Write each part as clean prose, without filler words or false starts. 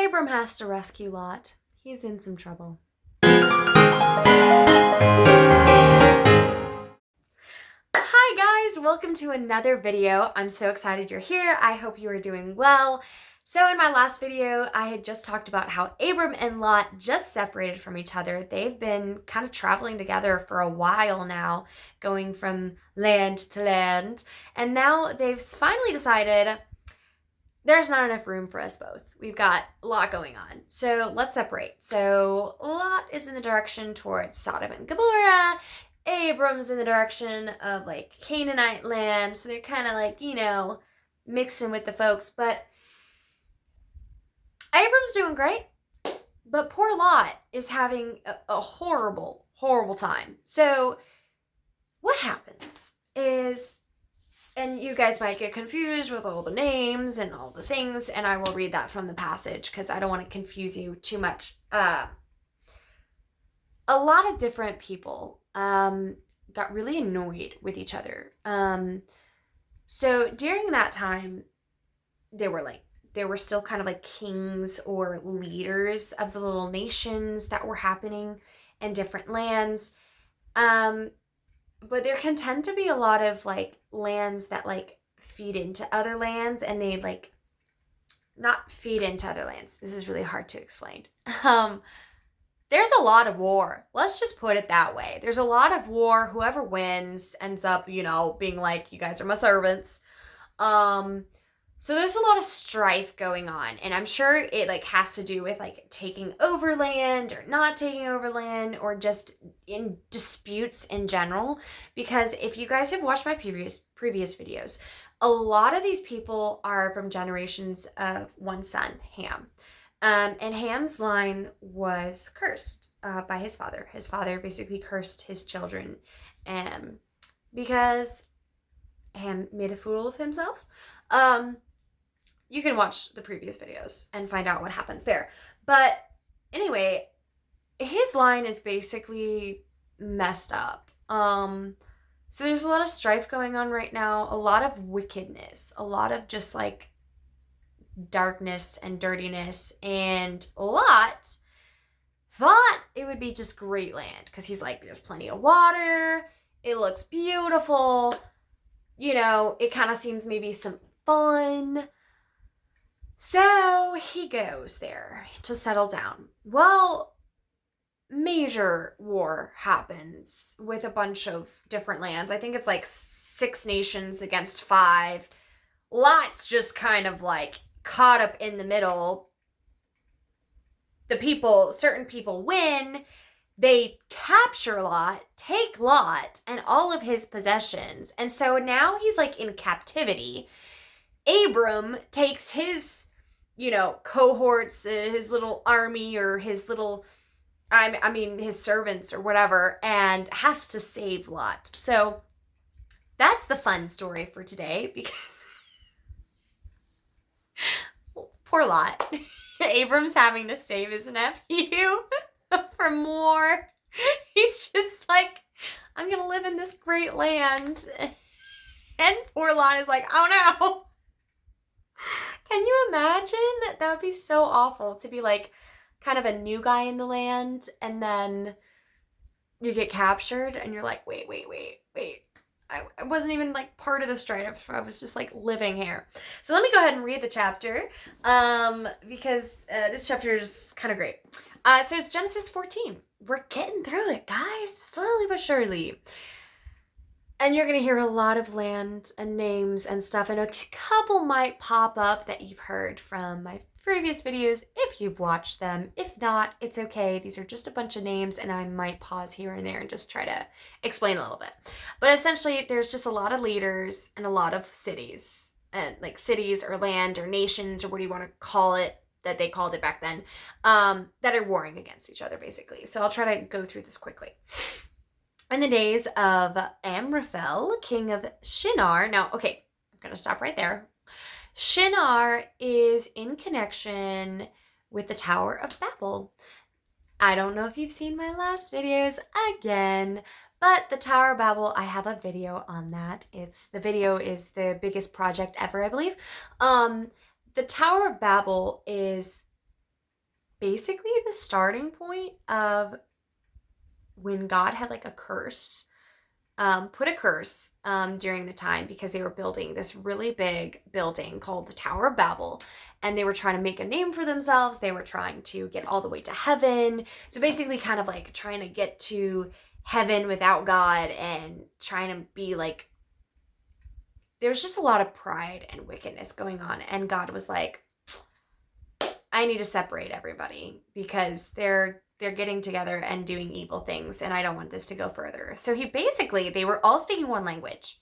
Abram has to rescue Lot. He's in some trouble. Hi guys, welcome to another video. I'm so excited you're here. I hope you are doing well. So in my last video, I had just talked about how Abram and Lot just separated from each other. They've been kind of traveling together for a while now, going from land to land. And now they've finally decided there's not enough room for us both. We've got a lot going on. So let's separate. So Lot is in the direction towards Sodom and Gomorrah. Abram's in the direction of like Canaanite land. So they're kind of like, mixing with the folks. But Abram's doing great. But poor Lot is having a horrible, horrible time. So what happens is, and you guys might get confused with all the names and all the things, and I will read that from the passage because I don't want to confuse you too much. A lot of different people got really annoyed with each other. So during that time, they were still kind of like kings or leaders of the little nations that were happening in different lands. But there can tend to be a lot of like lands that like feed into other lands, and they like not feed into other lands. This is really hard to explain. There's a lot of war. Let's just put it that way. There's a lot of war. Whoever wins ends up, being like, you guys are my servants. So there's a lot of strife going on, and I'm sure it like has to do with like taking over land or not taking over land, or just in disputes in general. Because if you guys have watched my previous videos, a lot of these people are from generations of one son, Ham. And Ham's line was cursed by his father. His father basically cursed his children because Ham made a fool of himself. You can watch the previous videos and find out what happens there. But anyway, his line is basically messed up. So there's a lot of strife going on right now, a lot of wickedness, a lot of just like darkness and dirtiness. And Lot thought it would be just great land because he's like, there's plenty of water, it looks beautiful, it kind of seems maybe some fun. So he goes there to settle down. Well, major war happens with a bunch of different lands. I think it's like 6 nations against 5. Lot's just kind of like caught up in the middle. Certain people win. They capture Lot, take Lot and all of his possessions. And so now he's like in captivity. Abram takes his cohorts, his little army, or his little, his servants or whatever, and has to save Lot. So that's the fun story for today, because poor Lot. Abram's having to save his nephew from war. He's just like, I'm going to live in this great land. And poor Lot is like, oh no. Can you imagine? That would be so awful to be like kind of a new guy in the land, and then you get captured and you're like, wait. I wasn't even like part of the strife. I was just like living here. So let me go ahead and read the chapter because this chapter is kind of great. So it's Genesis 14. We're getting through it, guys, slowly but surely. And you're going to hear a lot of land and names and stuff, and a couple might pop up that you've heard from my previous videos if you've watched them. If not, it's okay. These are just a bunch of names, and I might pause here and there and just try to explain a little bit. But essentially, there's just a lot of leaders and a lot of cities, and like cities or land or nations or what do you want to call it, that they called it back then, that are warring against each other, basically. So I'll try to go through this quickly. In the days of Amraphel, king of Shinar. Now, okay, I'm going to stop right there. Shinar is in connection with the Tower of Babel. I don't know if you've seen my last videos again, but the Tower of Babel, I have a video on that. The video is the biggest project ever, I believe. The Tower of Babel is basically the starting point of when God had like a curse, put a curse during the time because they were building this really big building called the Tower of Babel, and they were trying to make a name for themselves. They were trying to get all the way to heaven. So basically kind of like trying to get to heaven without God and trying to be like, there's just a lot of pride and wickedness going on. And God was like, I need to separate everybody because they're getting together and doing evil things, and I don't want this to go further. So they were all speaking one language.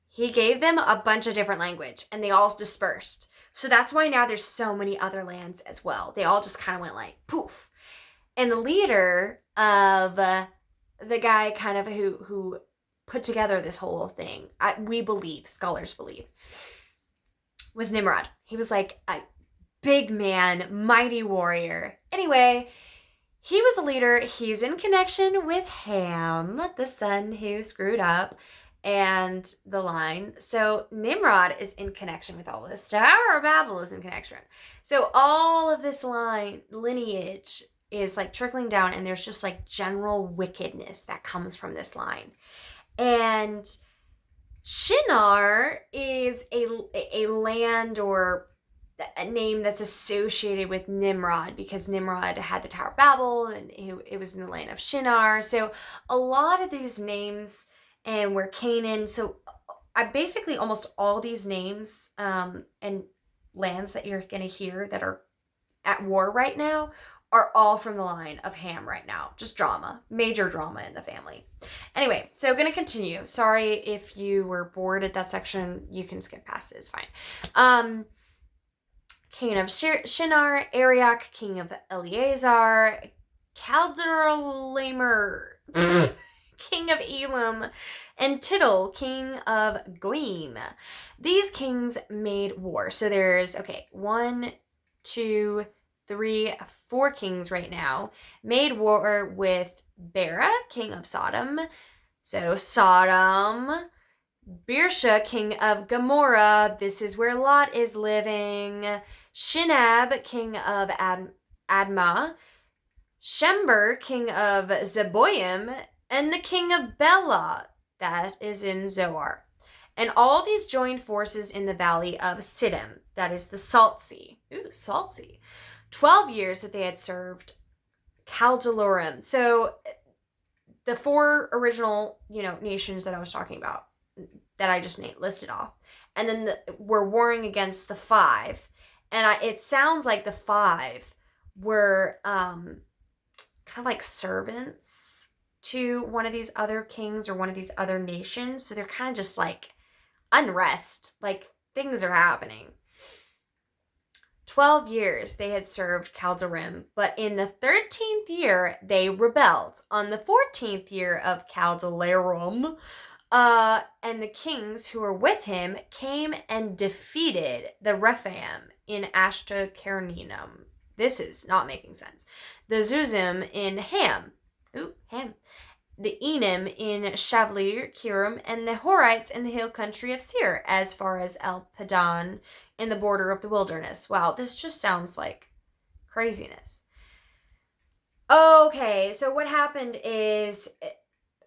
He gave them a bunch of different language, and they all dispersed. So that's why now there's so many other lands as well. They all just kind of went like poof. And the leader of the guy kind of who put together this whole thing, scholars believe, was Nimrod. He was like a big man, mighty warrior. Anyway, he was a leader. He's in connection with Ham, the son who screwed up, and the line. So Nimrod is in connection with all this. Tower of Babel is in connection. So all of this lineage is like trickling down, and there's just like general wickedness that comes from this line. And Shinar is a land or a name that's associated with Nimrod because Nimrod had the Tower of Babel and it was in the land of Shinar. So a lot of these names, and where Canaan, so I basically almost all these names and lands that you're going to hear that are at war right now are all from the line of Ham right now. Just drama, major drama in the family. Anyway, so going to continue. Sorry if you were bored at that section. You can skip past it. It's fine. King of Shinar, Arioch, king of Eleazar, Chaldorlaomer, king of Elam, and Tittle, king of Goim. These kings made war. So there's, 1, 2, 3, 4 kings right now made war with Bera, king of Sodom. So Sodom. Birsha, king of Gomorrah. This is where Lot is living. Shinab, king of Admah. Shember, king of Zeboim. And the king of Bela, that is in Zoar. And all these joined forces in the valley of Siddim, that is the Salt Sea. Ooh, Salt Sea. 12 years that they had served Chaldalorum. So the 4 original, nations that I was talking about, that I just listed off. And then we're warring against the 5. And it sounds like the 5 were kind of like servants to one of these other kings or one of these other nations. So they're kind of just like unrest, like things are happening. 12 years they had served Calderim, but in the 13th year they rebelled. On the 14th year of Caldalarum, and the kings who were with him came and defeated the Rephaim in Ashtacarninum. This is not making sense. The Zuzim in Ham. The Enim in Shavlir, Kiram, and the Horites in the hill country of Seir, as far as El Padan in the border of the wilderness. Wow, this just sounds like craziness. Okay, so what happened is,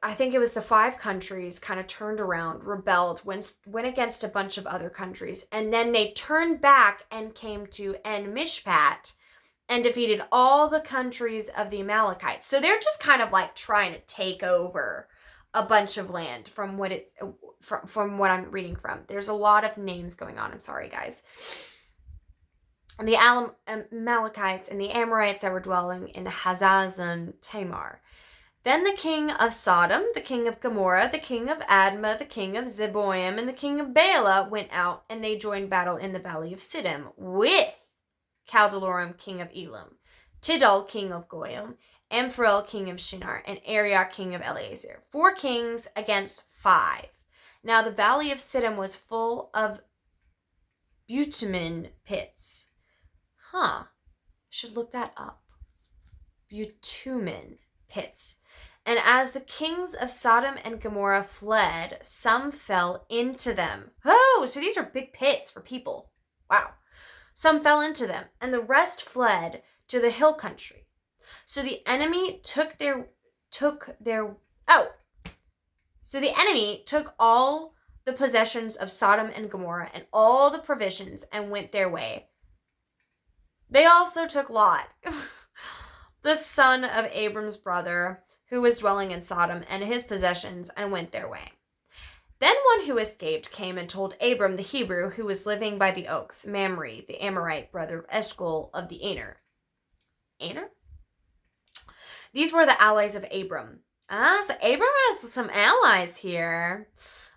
I think it was the 5 countries kind of turned around, rebelled, went against a bunch of other countries, and then they turned back and came to En Mishpat and defeated all the countries of the Amalekites. So they're just kind of like trying to take over a bunch of land from what I'm reading from. There's a lot of names going on. I'm sorry, guys. And the Amalekites and the Amorites that were dwelling in Hazazon Tamar. Then the king of Sodom, the king of Gomorrah, the king of Admah, the king of Zeboim, and the king of Bela went out, and they joined battle in the valley of Siddim with Chaldalorum, king of Elam, Tidal, king of Goyim, Amphrael, king of Shinar, and Arioch, king of Eleazar. 4 kings against 5. Now the valley of Siddim was full of bitumen pits. Should look that up. Bitumen pits. And as the kings of Sodom and Gomorrah fled, some fell into them. Oh, so these are big pits for people. Wow. Some fell into them, and the rest fled to the hill country. So the enemy took all the possessions of Sodom and Gomorrah and all the provisions and went their way. They also took Lot, the son of Abram's brother, who was dwelling in Sodom, and his possessions, and went their way. Then one who escaped came and told Abram the Hebrew, who was living by the oaks, Mamre, the Amorite brother of Eshcol of the Aner. Aner? These were the allies of Abram. So Abram has some allies here.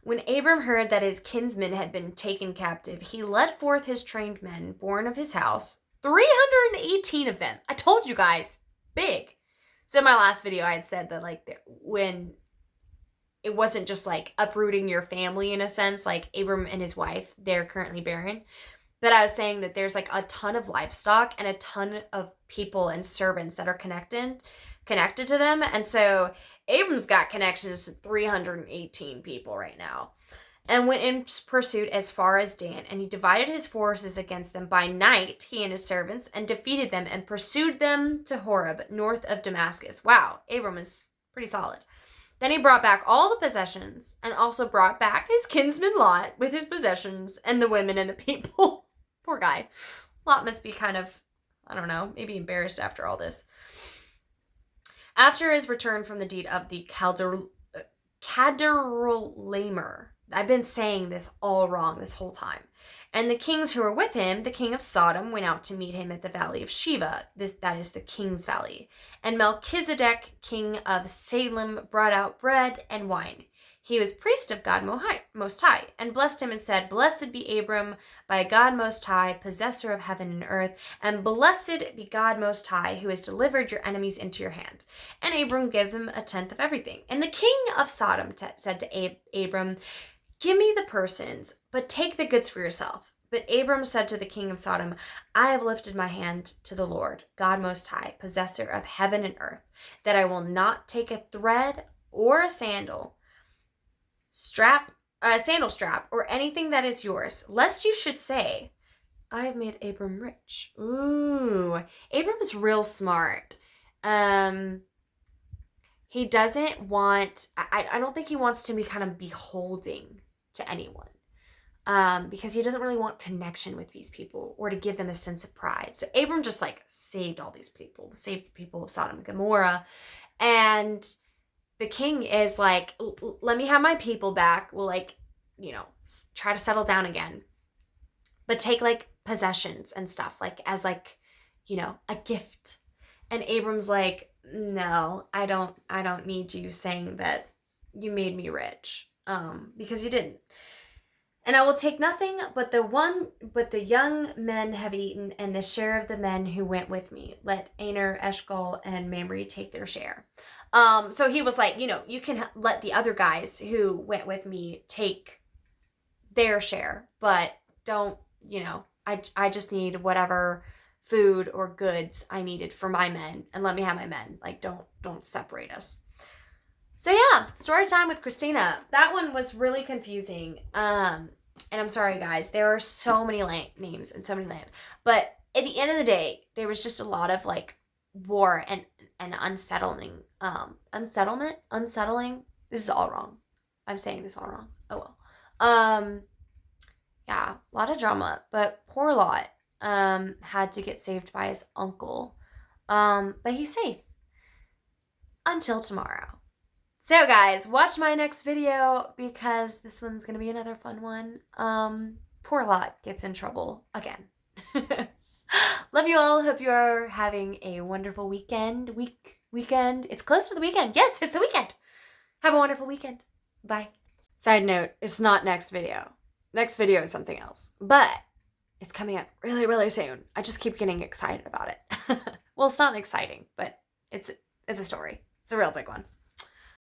When Abram heard that his kinsmen had been taken captive, he led forth his trained men, born of his house, 318 of them. I told you guys, big. So in my last video, I had said that like when it wasn't just like uprooting your family in a sense, like Abram and his wife, they're currently barren. But I was saying that there's like a ton of livestock and a ton of people and servants that are connected to them. And so Abram's got connections to 318 people right now, and went in pursuit as far as Dan, and he divided his forces against them by night, he and his servants, and defeated them and pursued them to Horeb, north of Damascus. Wow, Abram is pretty solid. Then he brought back all the possessions, and also brought back his kinsman Lot with his possessions and the women and the people. Poor guy. Lot must be kind of, I don't know, maybe embarrassed after all this. After his return from the deed of the Kedorlaomer, I've been saying this all wrong this whole time. And the kings who were with him, the king of Sodom, went out to meet him at the valley of Sheva. That is the king's valley. And Melchizedek, king of Salem, brought out bread and wine. He was priest of God Most High, and blessed him and said, Blessed be Abram by God Most High, possessor of heaven and earth, and blessed be God Most High, who has delivered your enemies into your hand. And Abram gave him a tenth of everything. And the king of Sodom said to Abram, Give me the persons, but take the goods for yourself. But Abram said to the king of Sodom, I have lifted my hand to the Lord, God Most High, possessor of heaven and earth, that I will not take a thread or a sandal strap, or anything that is yours, lest you should say, I have made Abram rich. Ooh, Abram is real smart. He doesn't want, I don't think he wants to be kind of beholding to anyone. Because he doesn't really want connection with these people or to give them a sense of pride. So Abram just like saved all these people, saved the people of Sodom and Gomorrah. And the king is like, let me have my people back. We'll like, try to settle down again. But take like possessions and stuff like as like, a gift. And Abram's like, no, I don't need you saying that you made me rich. Because you didn't. And I will take nothing but the young men have eaten, and the share of the men who went with me. Let Aner, Eshcol, and Mamre take their share. So he was like, you can let the other guys who went with me take their share, but don't, I just need whatever food or goods I needed for my men, and let me have my men. Like, don't separate us. So yeah, story time with Christina. That one was really confusing. And I'm sorry, guys. There are so many names and so many land. But at the end of the day, there was just a lot of like war and unsettling. Unsettling. This is all wrong. I'm saying this all wrong. Oh well. Yeah, a lot of drama. But poor Lot had to get saved by his uncle. But he's safe until tomorrow. So guys, watch my next video because this one's going to be another fun one. Poor Lot gets in trouble again. Love you all. Hope you are having a wonderful weekend. Weekend. It's close to the weekend. Yes, it's the weekend. Have a wonderful weekend. Bye. Side note, it's not next video. Next video is something else. But it's coming up really, really soon. I just keep getting excited about it. Well, it's not exciting, but it's a story. It's a real big one.